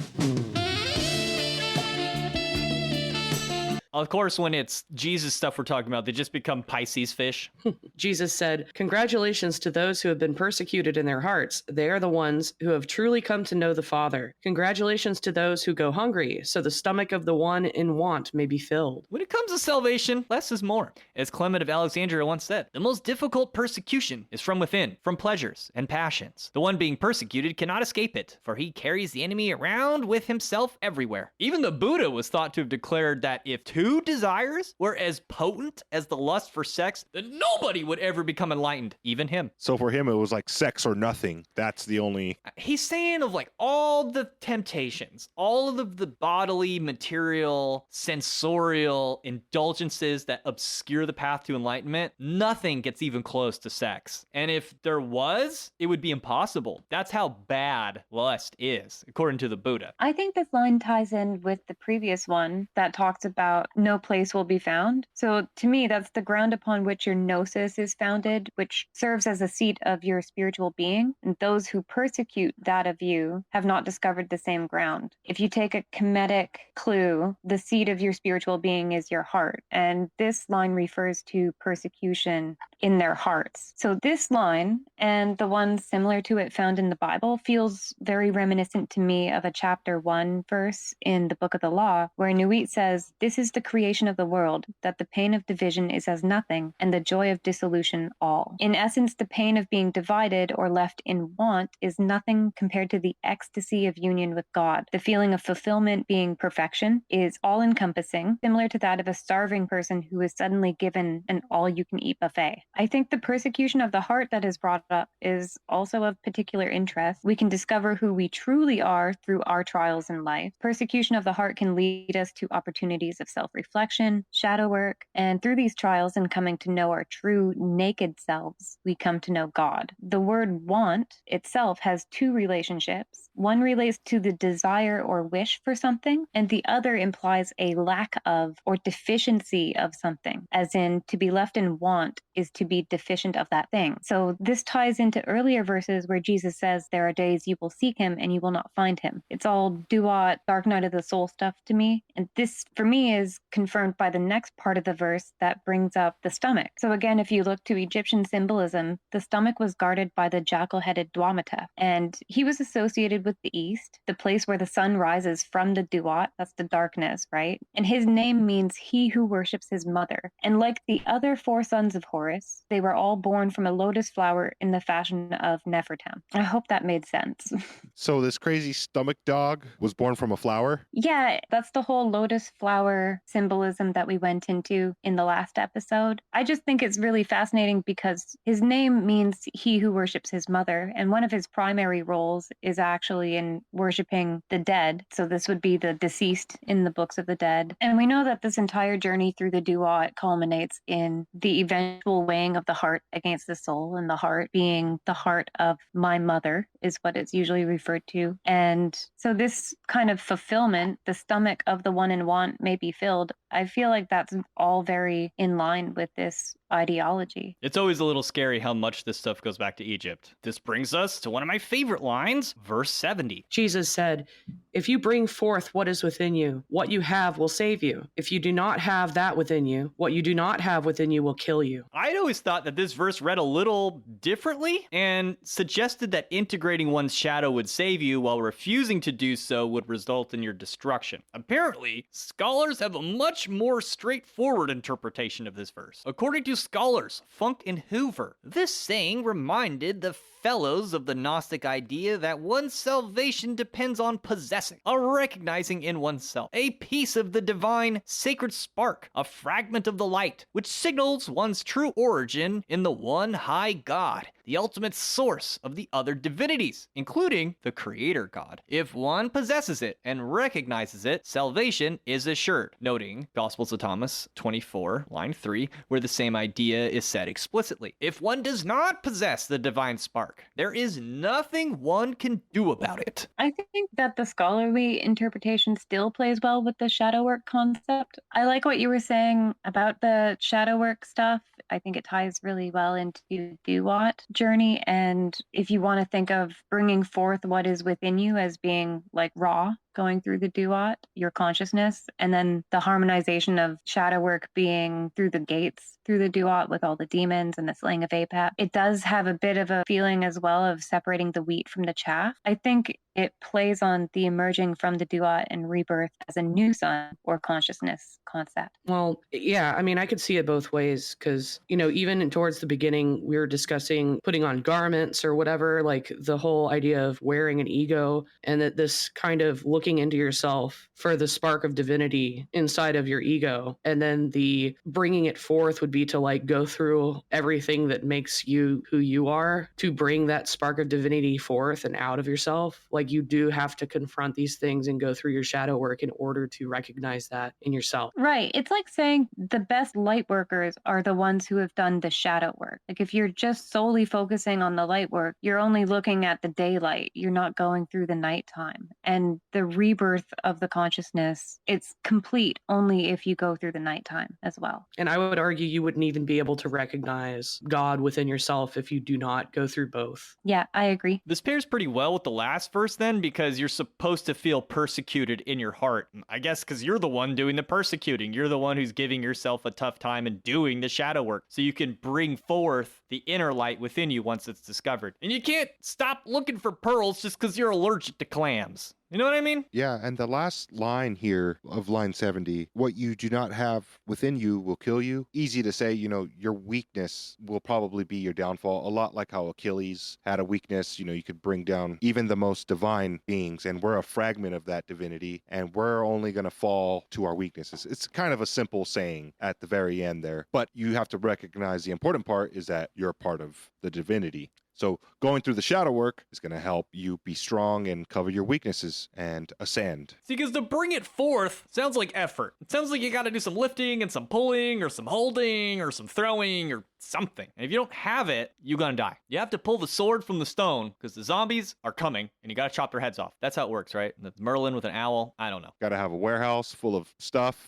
Speaker 1: Of course, when it's Jesus stuff we're talking about, they just become Pisces fish.
Speaker 3: Jesus said, "Congratulations to those who have been persecuted in their hearts. They are the ones who have truly come to know the Father. Congratulations to those who go hungry, so the stomach of the one in want may be filled."
Speaker 1: When it comes to salvation, less is more. As Clement of Alexandria once said, the most difficult persecution is from within, from pleasures and passions. The one being persecuted cannot escape it, for he carries the enemy around with himself everywhere. Even the Buddha was thought to have declared that if two desires were as potent as the lust for sex, then nobody would ever become enlightened, even him.
Speaker 4: So for him, it was like sex or nothing. That's the only...
Speaker 1: He's saying of like all the temptations, all of the bodily, material, sensorial indulgences that obscure the path to enlightenment, nothing gets even close to sex. And if there was, it would be impossible. That's how bad lust is, according to the Buddha.
Speaker 2: I think this line ties in with the previous one that talks about no place will be found. So to me, that's the ground upon which your gnosis is founded, which serves as a seat of your spiritual being. And those who persecute that of you have not discovered the same ground. If you take a Kemetic clue, the seat of your spiritual being is your heart. And this line refers to persecution in their hearts. So this line and the one similar to it found in the Bible feels very reminiscent to me of a chapter 1 verse in the Book of the Law, where Nuit says, "This is the the creation of the world, that the pain of division is as nothing, and the joy of dissolution all. In essence, the pain of being divided or left in want is nothing compared to the ecstasy of union with God. The feeling of fulfillment being perfection is all-encompassing, similar to that of a starving person who is suddenly given an all-you-can-eat buffet. I think the persecution of the heart that is brought up is also of particular interest. We can discover who we truly are through our trials in life. Persecution of the heart can lead us to opportunities of self-reflection, shadow work, and through these trials and coming to know our true naked selves, we come to know God. The word want itself has two relationships. One relates to the desire or wish for something, and the other implies a lack of or deficiency of something, as in to be left in want is to be deficient of that thing. So this ties into earlier verses where Jesus says there are days you will seek him and you will not find him. It's all duat, dark night of the soul stuff to me. And this, for me, is confirmed by the next part of the verse that brings up the stomach. So again, if you look to Egyptian symbolism, the stomach was guarded by the jackal-headed Dwamata, and he was associated with the east, the place where the sun rises from the duat, that's the darkness, right? And his name means he who worships his mother. And like the other four sons of Horus, they were all born from a lotus flower in the fashion of Nefertam. I hope that made sense.
Speaker 4: So this crazy stomach dog was born from a flower?
Speaker 2: Yeah, that's the whole lotus flower symbolism that we went into in the last episode. I just think it's really fascinating because his name means he who worships his mother, and one of his primary roles is actually in worshiping the dead. So this would be the deceased in the books of the dead. And we know that this entire journey through the duat culminates in the eventual weighing of the heart against the soul, and the heart being the heart of my mother is what it's usually referred to. And so this kind of fulfillment, the stomach of the one in want may be filled. I feel like that's all very in line with this ideology.
Speaker 1: It's always a little scary how much this stuff goes back to Egypt. This brings us to one of my favorite lines, verse 70.
Speaker 3: Jesus said, "If you bring forth what is within you, what you have will save you. If you do not have that within you, what you do not have within you will kill you."
Speaker 1: I'd always thought that this verse read a little differently and suggested that integrating one's shadow would save you while refusing to do so would result in your destruction. Apparently, scholars have a much more straightforward interpretation of this verse. According to scholars Funk and Hoover, this saying reminded the fellows of the Gnostic idea that one's salvation depends on possessing, a recognizing in oneself, a piece of the divine sacred spark, a fragment of the light, which signals one's true origin in the one high God, the ultimate source of the other divinities, including the creator God. If one possesses it and recognizes it, salvation is assured, noting Gospels of Thomas 24, line 3, where the same idea is said explicitly. If one does not possess the divine spark, there is nothing one can do about it.
Speaker 2: I think that the scholarly interpretation still plays well with the shadow work concept. I like what you were saying about the shadow work stuff. I think it ties really well into duat journey. And if you want to think of bringing forth what is within you as being like raw, going through the duat, your consciousness, and then the harmonization of shadow work being through the gates, through the duat with all the demons and the slaying of Apap. It does have a bit of a feeling as well of separating the wheat from the chaff. I think it plays on the emerging from the duat and rebirth as a new sun or consciousness concept.
Speaker 3: Well, yeah, I mean, I could see it both ways because, you know, even towards the beginning, we were discussing putting on garments or whatever, like the whole idea of wearing an ego, and that this kind of looking into yourself for the spark of divinity inside of your ego. And then the bringing it forth would be to like go through everything that makes you who you are to bring that spark of divinity forth and out of yourself. Like you do have to confront these things and go through your shadow work in order to recognize that in yourself.
Speaker 2: Right. It's like saying the best light workers are the ones who have done the shadow work. Like if you're just solely focusing on the light work, you're only looking at the daylight. You're not going through the nighttime. And the rebirth of the consciousness, it's complete only if you go through the nighttime as well.
Speaker 3: And I would argue you wouldn't even be able to recognize God within yourself if you do not go through both.
Speaker 2: Yeah, I agree.
Speaker 1: This pairs pretty well with the last verse then, because you're supposed to feel persecuted in your heart. I guess because you're the one doing the persecuting. You're the one who's giving yourself a tough time and doing the shadow work. So you can bring forth the inner light within you once it's discovered. And you can't stop looking for pearls just because you're allergic to clams. You know what I mean?
Speaker 4: Yeah, and the last line here of line 70, what you do not have within you will kill you. Easy to say, your weakness will probably be your downfall. A lot like how Achilles had a weakness, you could bring down even the most divine beings, and we're a fragment of that divinity, and we're only going to fall to our weaknesses. It's kind of a simple saying at the very end there, but you have to recognize the important part is that you're a part of the divinity. So going through the shadow work is going to help you be strong and cover your weaknesses and ascend.
Speaker 1: See, because to bring it forth sounds like effort. It sounds like you got to do some lifting and some pulling or some holding or some throwing or something. And if you don't have it, you're going to die. You have to pull the sword from the stone because the zombies are coming and you got to chop their heads off. That's how it works, right? The Merlin with an owl. I don't know.
Speaker 4: Got to have a warehouse full of stuff.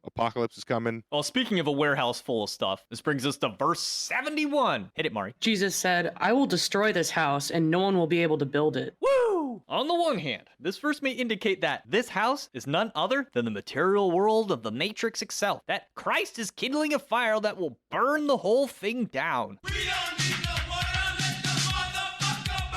Speaker 4: Apocalypse is coming.
Speaker 1: Well, speaking of a warehouse full of stuff, this brings us to verse 71. Hit it, Mari.
Speaker 3: Jesus said, I will destroy this house and no one will be able to build it.
Speaker 1: Woo! On the one hand, this verse may indicate that this house is none other than the material world of the Matrix itself. That Christ is kindling a fire that will burn the whole thing down.
Speaker 5: We don't need no water, let the motherfucker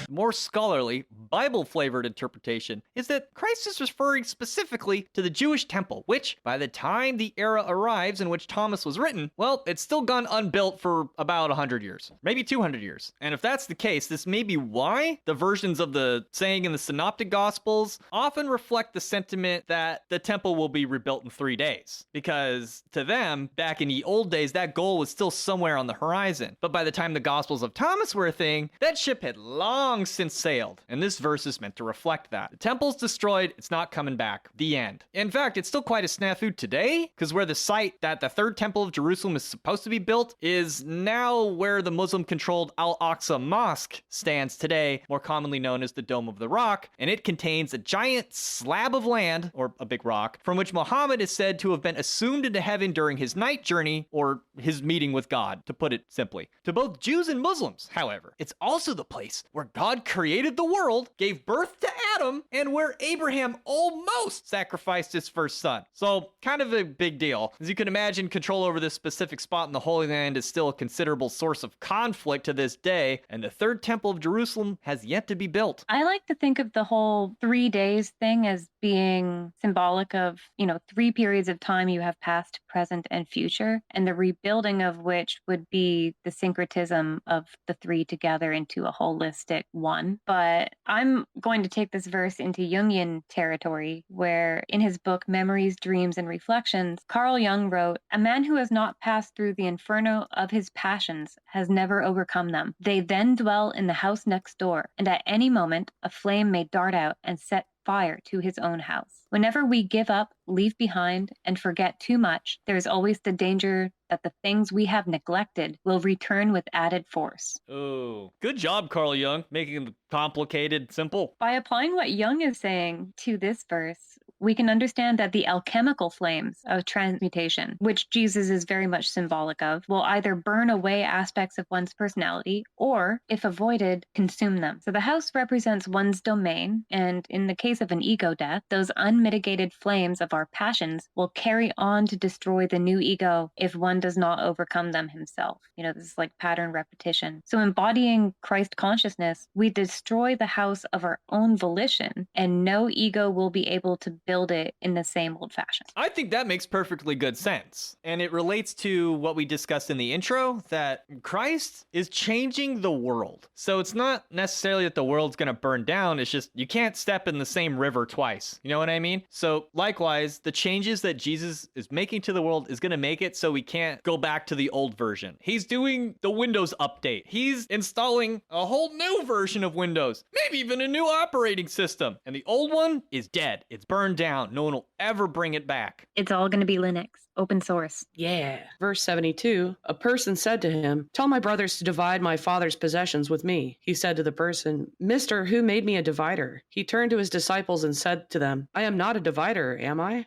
Speaker 5: burn!
Speaker 1: More scholarly, Bible-flavored interpretation is that Christ is referring specifically to the Jewish temple, which, by the time the era arrives in which Thomas was written, well, it's still gone unbuilt for about 100 years, maybe 200 years. And if that's the case, this may be why the versions of the saying in the Synoptic Gospels often reflect the sentiment that the temple will be rebuilt in 3 days. Because to them, back in the old days, that goal was still somewhere on the horizon. But by the time the Gospels of Thomas were a thing, that ship had long since sailed. And this verse is meant to reflect that. The temple's destroyed, it's not coming back. The end. In fact, it's still quite a snafu today, because where the site that the third temple of Jerusalem is supposed to be built is now where the Muslim-controlled Al-Aqsa Mosque stands today, more commonly known as the Dome of the Rock, and it contains a giant slab of land, or a big rock, from which Muhammad is said to have been assumed into heaven during his night journey, or his meeting with God, to put it simply. To both Jews and Muslims, however, it's also the place where God created the world, gave birth to Adam, and where Abraham almost sacrificed his first son. So, kind of a big deal. As you can imagine, control over this specific spot in the Holy Land is still a considerable source of conflict to this day, and the third temple of Jerusalem has yet to be built.
Speaker 2: I like to think of the whole 3 days thing as being symbolic of, 3 periods of time you have past, present, and future, and the rebuilding of which would be the syncretism of the 3 together into a holistic one. But I'm going to take this verse into Jungian territory, where in his book Memories, Dreams, and Reflections, Carl Jung wrote, "A man who has not passed through the inferno of his passions has never overcome them. They then dwell in the house next door, and at any moment a flame may dart out and set fire to his own house. Whenever we give up, leave behind, and forget too much, there is always the danger that the things we have neglected will return with added force."
Speaker 1: Oh, good job, Carl Jung, making it complicated simple.
Speaker 2: By applying what Jung is saying to this verse, we can understand that the alchemical flames of transmutation, which Jesus is very much symbolic of, will either burn away aspects of one's personality or, if avoided, consume them. So the house represents one's domain, and in the case of an ego death, those unmitigated flames of our passions will carry on to destroy the new ego if one does not overcome them himself. This is like pattern repetition. So embodying Christ consciousness, we destroy the house of our own volition, and no ego will be able to build it in the same old fashion.
Speaker 1: I think that makes perfectly good sense. And it relates to what we discussed in the intro, that Christ is changing the world. So it's not necessarily that the world's going to burn down. It's just you can't step in the same river twice. You know what I mean? So likewise, the changes that Jesus is making to the world is going to make it so we can't go back to the old version. He's doing the Windows update. He's installing a whole new version of Windows, maybe even a new operating system. And the old one is dead. It's burned down. No one will ever bring it back.
Speaker 2: It's all going to be Linux, open source.
Speaker 3: Yeah. Verse 72, a person said to him, "Tell my brothers to divide my father's possessions with me." He said to the person, "Mister, who made me a divider?" He turned to his disciples and said to them, "I am not a divider, am I?"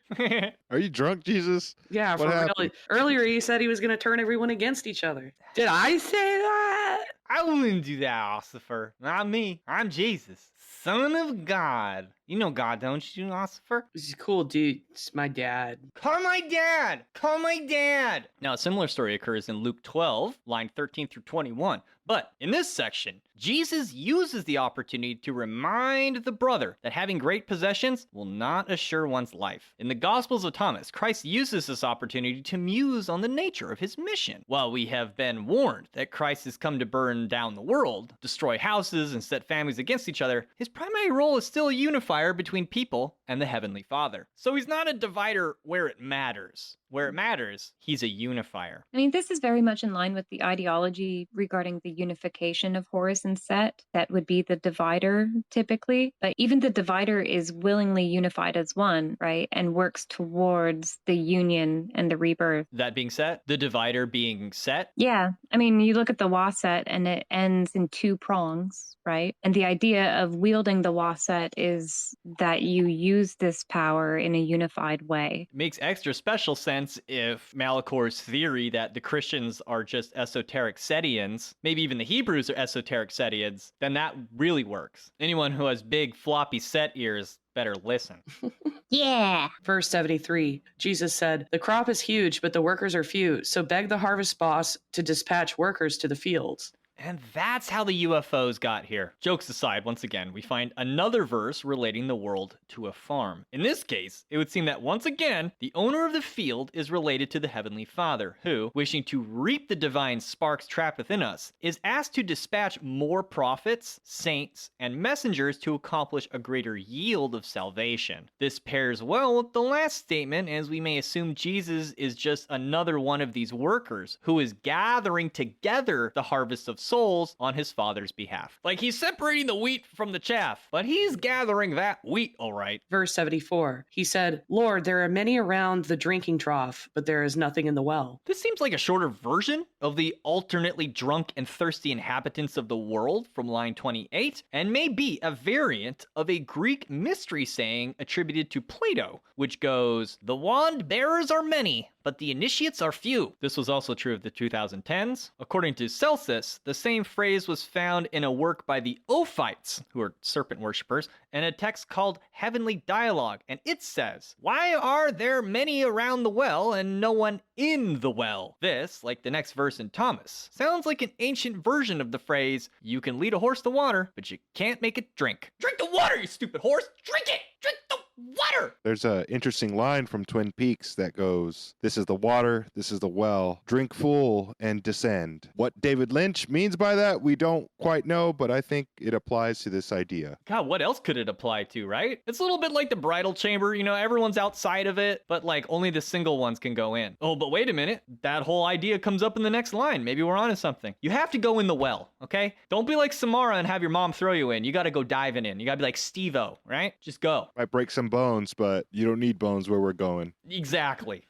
Speaker 4: Are you drunk, Jesus?
Speaker 3: Yeah,
Speaker 4: What
Speaker 3: for
Speaker 4: happened?
Speaker 3: really. Earlier he said he was going to turn everyone against each other. Did I say that?
Speaker 1: I wouldn't do that, Ossifer. Not me. I'm Jesus, Son of God. You know God, don't you, Lucifer?
Speaker 3: He's a cool dude. It's my dad.
Speaker 1: Call my dad! Call my dad! Now, a similar story occurs in Luke 12, line 13 through 21. But in this section, Jesus uses the opportunity to remind the brother that having great possessions will not assure one's life. In the Gospels of Thomas, Christ uses this opportunity to muse on the nature of his mission. While we have been warned that Christ has come to burn down the world, destroy houses, and set families against each other, his primary role is still a unifier between people and the Heavenly Father. So he's not a divider where it matters. Where it matters, he's a unifier.
Speaker 2: I mean, this is very much in line with the ideology regarding the unification of Horus and Set. That would be the divider, typically. But even the divider is willingly unified as one, right? And works towards the union and the rebirth.
Speaker 1: That being said, the divider being set.
Speaker 2: Yeah. I mean, you look at the Waset and it ends in two prongs, right? And the idea of wielding the Waset is that you use this power in a unified way.
Speaker 1: Makes extra special sense if Malakor's theory that the Christians are just esoteric Setians, maybe even the Hebrews are esoteric Setians, then that really works. Anyone who has big floppy Set ears better listen.
Speaker 2: Yeah.
Speaker 3: Verse 73, Jesus said, "The crop is huge, but the workers are few. So beg the harvest boss to dispatch workers to the fields."
Speaker 1: And that's how the UFOs got here. Jokes aside, once again, we find another verse relating the world to a farm. In this case, it would seem that once again, the owner of the field is related to the Heavenly Father, who, wishing to reap the divine sparks trapped within us, is asked to dispatch more prophets, saints, and messengers to accomplish a greater yield of salvation. This pairs well with the last statement, as we may assume Jesus is just another one of these workers who is gathering together the harvest of souls on his Father's behalf. Like he's separating the wheat from the chaff, but he's gathering that wheat, all right.
Speaker 3: Verse 74, he said, "Lord, there are many around the drinking trough, but there is nothing in the well."
Speaker 1: This seems like a shorter version of the alternately drunk and thirsty inhabitants of the world from line 28, and may be a variant of a Greek mystery saying attributed to Plato, which goes, "The wand bearers are many, but the initiates are few." This was also true of the 2010s. According to Celsus, the same phrase was found in a work by the Ophites, who are serpent worshippers, and a text called Heavenly Dialogue, and it says, "Why are there many around the well and no one in the well?" This, like the next verse in Thomas, sounds like an ancient version of the phrase, "You can lead a horse to water, but you can't make it drink." Drink the water, you stupid horse! Drink it! Drink the water!
Speaker 4: There's an interesting line from Twin Peaks that goes, "This is the water, this is the well. Drink full and descend." What David Lynch means by that, we don't quite know, but I think it applies to this idea.
Speaker 1: God, what else could it apply to, right? It's a little bit like the bridal chamber, you know, everyone's outside of it, but like only the single ones can go in. Oh, but wait a minute, that whole idea comes up in the next line. Maybe we're onto something. You have to go in the well, okay? Don't be like Samara and have your mom throw you in. You gotta go diving in. You gotta be like Steve-O, right? Just go.
Speaker 4: Might break some bones, but you don't need bones where we're going.
Speaker 1: Exactly.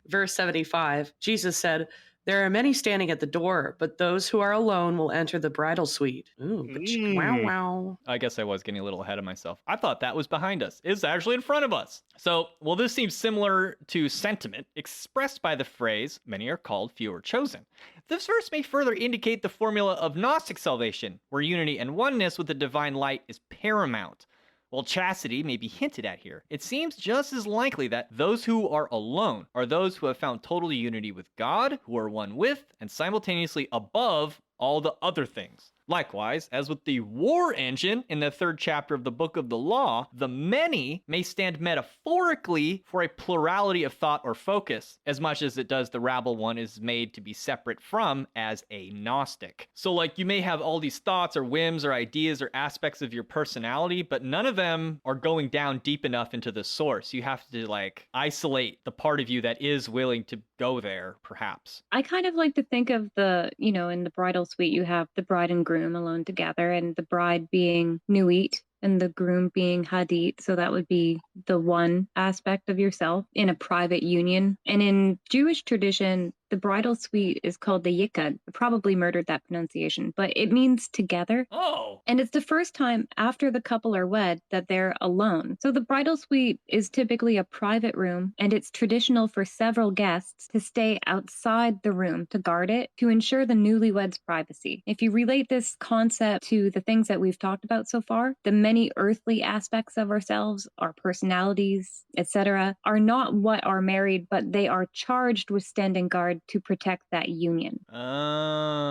Speaker 3: Verse 75, Jesus said, "There are many standing at the door, but those who are alone will enter the bridal suite." Ooh, wow, wow.
Speaker 1: I guess I was getting a little ahead of myself. I thought that was behind us. It's actually in front of us. So, well, this seems similar to sentiment expressed by the phrase, "Many are called, few are chosen." This verse may further indicate the formula of Gnostic salvation, where unity and oneness with the divine light is paramount. While chastity may be hinted at here, it seems just as likely that those who are alone are those who have found total unity with God, who are one with and simultaneously above all the other things. Likewise, as with the war engine in the 3rd chapter of the Book of the Law, the many may stand metaphorically for a plurality of thought or focus, as much as it does the rabble one is made to be separate from as a Gnostic. So like you may have all these thoughts or whims or ideas or aspects of your personality, but none of them are going down deep enough into the source. You have to like isolate the part of you that is willing to go there, perhaps.
Speaker 2: I kind of like to think of the, you know, in the bridal suite, you have the bride and groom alone together, and the bride being Nuit and the groom being Hadith. So that would be the one aspect of yourself in a private union. And in Jewish tradition, the bridal suite is called the Yikad. I probably murdered that pronunciation, but it means together.
Speaker 1: Oh.
Speaker 2: And it's the first time after the couple are wed that they're alone. So the bridal suite is typically a private room, and it's traditional for several guests to stay outside the room to guard it to ensure the newlyweds' privacy. If you relate this concept to the things that we've talked about so far, the many earthly aspects of ourselves, our personalities, etc., are not what are married, but they are charged with standing guard to protect that union.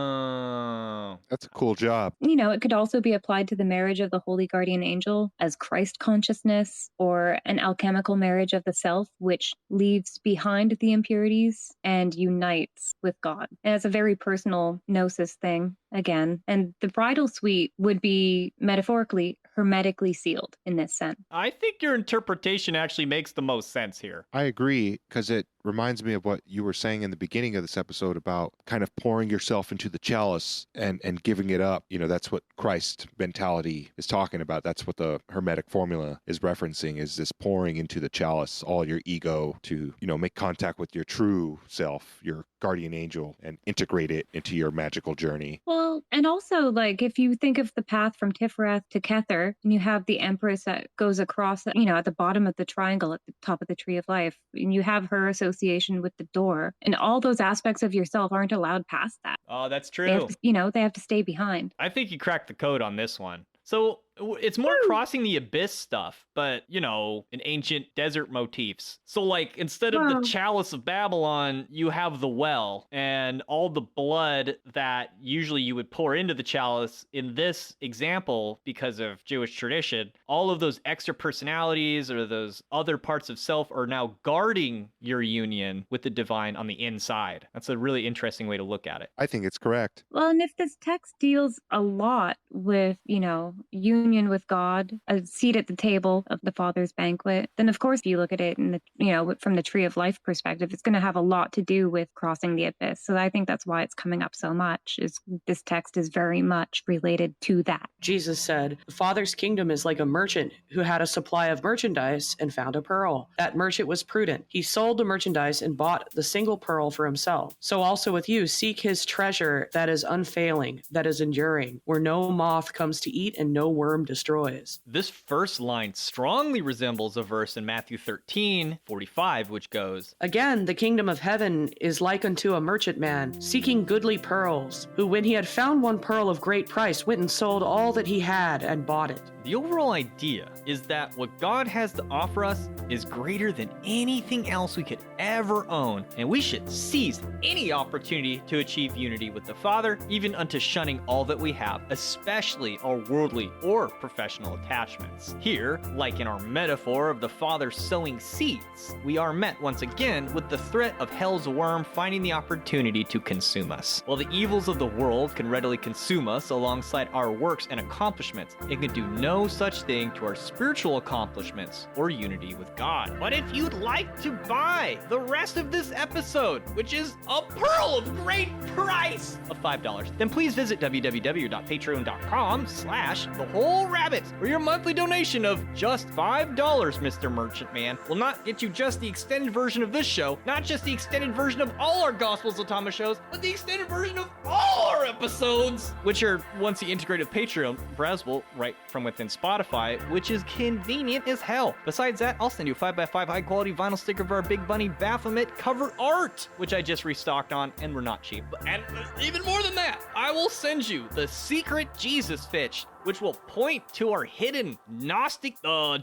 Speaker 1: Oh.
Speaker 4: That's a cool job.
Speaker 2: You know, it could also be applied to the marriage of the holy guardian angel as Christ consciousness, or an alchemical marriage of the self, which leaves behind the impurities and unites with God. And it's a very personal gnosis thing, again. And the bridal suite would be metaphorically hermetically sealed in this sense.
Speaker 1: I think your interpretation actually makes the most sense here.
Speaker 4: I agree, because it reminds me of what you were saying in the beginning of this episode about kind of pouring yourself into the chalice and giving it up. You know, that's what Christ mentality is talking about. That's what the Hermetic formula is referencing, is this pouring into the chalice all your ego to, you know, make contact with your true self, your guardian angel, and integrate it into your magical journey.
Speaker 2: Well, and also, like, if you think of the path from Tiferet to Kether, and you have the Empress that goes across, you know, at the bottom of the triangle at the top of the Tree of Life, and you have her association with the door, and all those aspects of yourself aren't allowed past that.
Speaker 1: Oh, that's
Speaker 2: They have
Speaker 1: true.
Speaker 2: to, you know, they have to stay behind.
Speaker 1: I think you cracked the code on this one. So it's more crossing the abyss stuff, but, you know, in ancient desert motifs. So, like, instead of the
Speaker 2: Wow.
Speaker 1: chalice of Babylon, you have the well, and all the blood that usually you would pour into the chalice in this example, because of Jewish tradition, all of those extra personalities or those other parts of self are now guarding your union with the divine on the inside. That's a really interesting way to look at it.
Speaker 4: I think it's correct.
Speaker 2: Well, and if this text deals a lot with, you know, union with God, a seat at the table of the Father's banquet, then of course, if you look at it in the, you know, from the Tree of Life perspective, it's going to have a lot to do with crossing the abyss. So I think that's why it's coming up so much, is this text is very much related to that.
Speaker 3: Jesus said, "The Father's kingdom is like a merchant who had a supply of merchandise and found a pearl. That merchant was prudent. He sold the merchandise and bought the single pearl for himself. So also with you, seek his treasure that is unfailing, that is enduring, where no moth comes to eat and no worm destroys."
Speaker 1: This first line strongly resembles a verse in Matthew 13:45, which goes,
Speaker 3: Again, the kingdom of heaven is like unto a merchantman seeking goodly pearls, who when he had found one pearl of great price went and sold all that he had and bought it.
Speaker 1: The overall idea is that what God has to offer us is greater than anything else we could ever own, and we should seize any opportunity to achieve unity with the Father, even unto shunning all that we have, especially our worldly or professional attachments. Here, like in our metaphor of the Father sowing seeds, we are met once again with the threat of hell's worm finding the opportunity to consume us. While the evils of the world can readily consume us alongside our works and accomplishments, it can do no such thing to our spiritual accomplishments or unity with God. But if you'd like to buy the rest of this episode, which is a pearl of great price of $5, then please visit www.patreon.com/thewholerabbit, where your monthly donation of just $5, Mr. Merchant Man, will not get you just the extended version of this show, not just the extended version of all our Gospels of Thomas shows, but the extended version of all our episodes, which are once you integrate with Patreon, browsable right from within Spotify, which is convenient as hell. Besides that, I'll send you a 5x5 high quality vinyl sticker of our Big Bunny Baphomet cover art, which I just restocked on, and we're not cheap. And even more than that, I will send you the secret Jesus Fish, which will point to our hidden Gnostic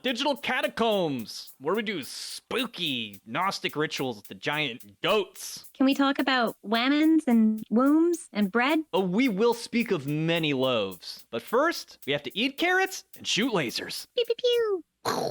Speaker 1: digital catacombs, where we do spooky Gnostic rituals with the giant goats.
Speaker 2: Can we talk about wombs and wombs and bread?
Speaker 1: Oh, we will speak of many loaves. But first, we have to eat carrots and shoot lasers.
Speaker 2: Pew, pew, pew.